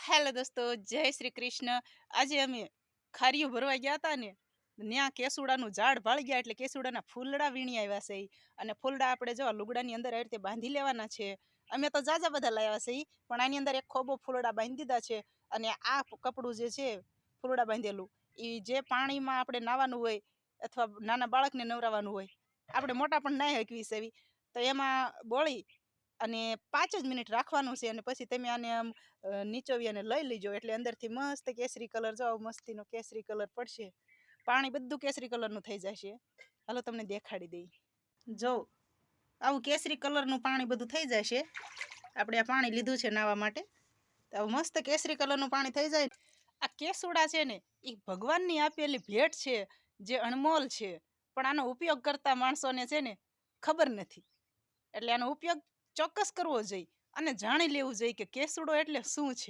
Hello દોસ્તો, જય શ્રી કૃષ્ણ. આજે અમે ખારીયું ભરવા ગયા હતા ને, ત્યાં કેસુડાનું ઝાડ ભાળી ગયા એટલે કેસુડાના ફૂલડા વીણી આવ્યા છે અને ફૂલડા આપણે જો લુગડાની અંદર આ રીતે બાંધી લેવાના છે. અમે તો જાજા બધા લાવ્યા છે પણ આની અંદર એક ખોબો ફૂલડા બાંધી દીધા છે અને આ કપડું જે છે ફૂલડા બાંધેલું એ જે પાણીમાં આપણે નાવાનું હોય અથવા નાના બાળકને નવરાવાનું હોય, આપણે મોટા પણ નાહી શકવી છે એવી, તો એમાં બોળી અને 5 જ મિનિટ રાખવાનું છે અને પછી તમે આને આમ નીચોવી અને લઈ લેજો એટલે અંદરથી મસ્ત કેસરી કલર, જો મસ્તીનો કેસરી કલર પડશે. પાણી બધું કેસરી કલરનું થઈ જશે. હાલો તમને દેખાડી દઈ. જો આવું કેસરી કલરનું પાણી બધું થઈ જશે. આપણે આ પાણી લીધું છે નાવા માટે, તો આવું મસ્ત કેસરી કલરનું પાણી થઈ જાય. આ કેસુડા છે ને એ ભગવાનની આપેલી ભેટ છે જે અણમોલ છે, પણ આનો ઉપયોગ કરતા માણસોને છે ને ખબર નથી. એટલે આનો ઉપયોગ ચોક્કસ કરવો જોઈએ અને જાણી લેવું જોઈએ કે કેસુડો એટલે શું છે.